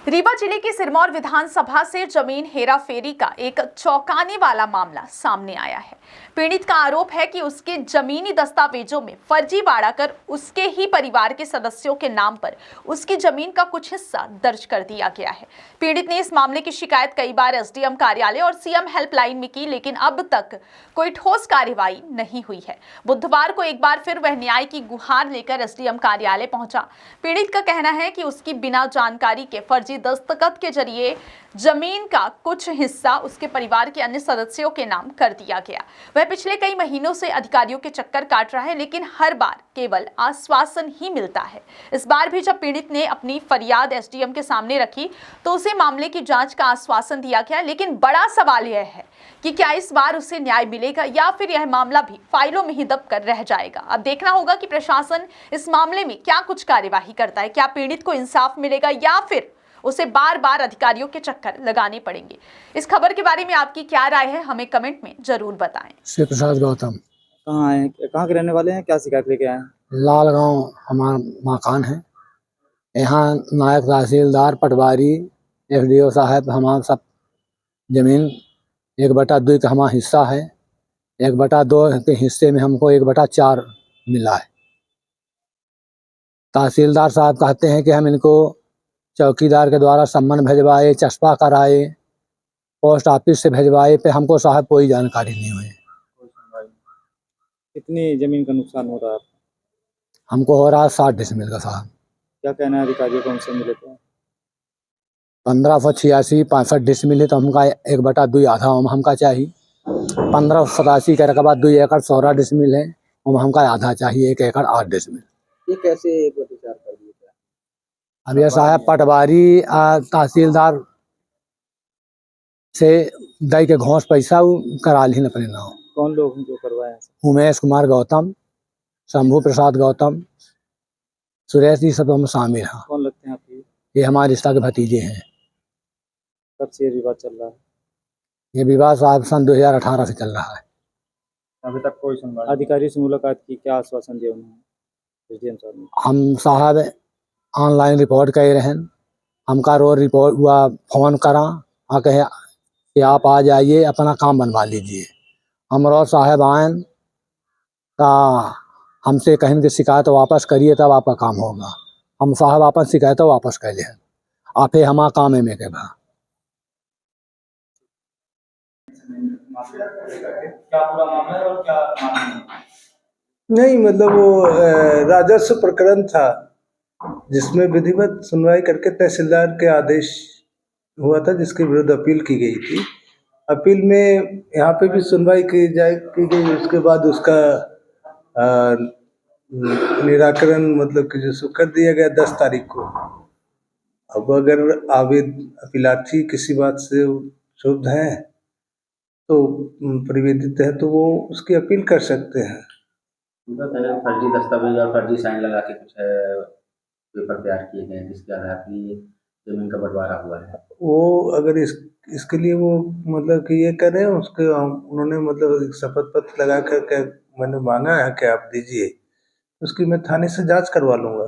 रीवा जिले की सिरमौर विधानसभा से जमीन हेराफेरी का एक चौंकाने वाला मामला सामने आया है। पीड़ित का आरोप है कि उसके जमीनी दस्तावेजों में फर्जीवाड़ा कर उसके ही परिवार के सदस्यों के नाम पर उसकी जमीन का कुछ हिस्सा दर्ज कर दिया गया है। पीड़ित ने इस मामले की शिकायत कई बार एसडीएम कार्यालय और सीएम हेल्पलाइन में की, लेकिन अब तक कोई ठोस कार्रवाई नहीं हुई है। बुधवार को एक बार फिर वह न्याय की गुहार लेकर एसडीएम कार्यालय पहुंचा। पीड़ित का कहना है कि उसकी बिना जानकारी के फर्जी दस्तखत के जरिए जमीन का कुछ हिस्सा उसके परिवार के अन्य सदस्यों के नाम कर दिया गया। वह पिछले कई महीनों से अधिकारियों के चक्कर काट रहा है, लेकिन हर बार केवल आश्वासन ही मिलता है। इस बार भी जब पीड़ित ने अपनी फरियाद एसडीएम के सामने रखी तो उसे मामले की जांच का आश्वासन दिया गया, लेकिन बड़ा सवाल यह है कि क्या इस बार उसे न्याय मिलेगा या फिर यह मामला भी फाइलों में ही दब कर रह जाएगा। अब देखना होगा कि प्रशासन इस मामले में क्या कुछ कार्यवाही करता है। क्या पीड़ित को इंसाफ मिलेगा या फिर उसे बार बार अधिकारियों के चक्कर लगाने पड़ेंगे। इस खबर के बारे में आपकी क्या राय है, हमें कमेंट में जरूर बताएं। शिव प्रसाद गौतम। कहाँ आए, कहाँ के रहने वाले हैं, क्या शिकायत लेके आए हैं? लालगांव हमारा मकान है। यहाँ नायब तहसीलदार पटवारी एफडीओ साहब हमारा सब जमीन 1/2 का हमारा हिस्सा है। 1/2 के हिस्से में हमको 1/4 मिला है। तहसीलदार साहब कहते हैं कि हम इनको चौकीदार के द्वारा सम्मन भिजवाए, चस्पा कराए, पोस्ट ऑफिस से भिजवाए, पे हमको साहब कोई जानकारी नहीं हुई। कितनी जमीन का नुकसान हो रहा है? हमको हो रहा है 60 डिसमिल का साहब। क्या कहना है अधिकारियों को, हमसे मिले तो? 1586 65 डिसमिल है तो हमका 1/2 आधा हमका चाहिए। 1587 के रकबा 2 एकड़ 16 डिसमिल है, हमका आधा चाहिए 1 एकड़ 8 डिसमिल। ये कैसे 1/4 कर दिया? अब यह साहब पटवारी तहसीलदार से दई के घोंस पैसा करा ली अपने नाम। कौन लोग हैं जो करवाए हैं? उमेश कुमार गौतम, शंभू प्रसाद गौतम, सुरेश जी सब हम शामिल हैं। कौन लगते हैं आपके? ये हमारे रिश्ता के भतीजे हैं। कब से ये विवाद चल रहा है? ये विवाद साहब सन 2018 से चल रहा है। अभी तक कोई सुनवाई? अधिकारी से मुलाकात की, क्या आश्वासन दिया उन्होंने एसडीएम साहब ने? हम साहब ऑनलाइन रिपोर्ट कर रहे हैं। हमका रोज रिपोर्ट हुआ फोन करा कहे कि आप आ जाइए, अपना काम बनवा लीजिए। हम रोज साहब आए का हमसे कहें कि शिकायत वापस करिए तब आपका काम होगा। हम साहब अपन शिकायत वापस कर ले आप हमारा काम है में के भा। क्या पूरा मामला है और क्या नहीं, मतलब वो राजस्व प्रकरण था जिसमें विधिवत सुनवाई करके तहसीलदार के आदेश हुआ था, जिसके विरुद्ध अपील की गई थी। अपील में यहाँ पे भी सुनवाई की गई। उसके बाद उसका निराकरण मतलब कि जो कर दिया गया 10 तारीख को। अब अगर अपीलार्थी किसी बात से क्षुब्ध हैं तो परिवेदित है तो वो उसकी अपील कर सकते हैं। उनका कहना है फर्जी दस्तावेज और फर्जी साइन लगा के कुछ पेपर तैयार किए गए हैं जिसके आधार पर ये जमीन का बंटवारा हुआ है। वो अगर इसके लिए वो मतलब कि ये करें, उसके उन्होंने मतलब एक शपथ पत्र लगा कर के मैंने मांगा है कि आप दीजिए, उसकी मैं थाने से जांच करवा लूँगा।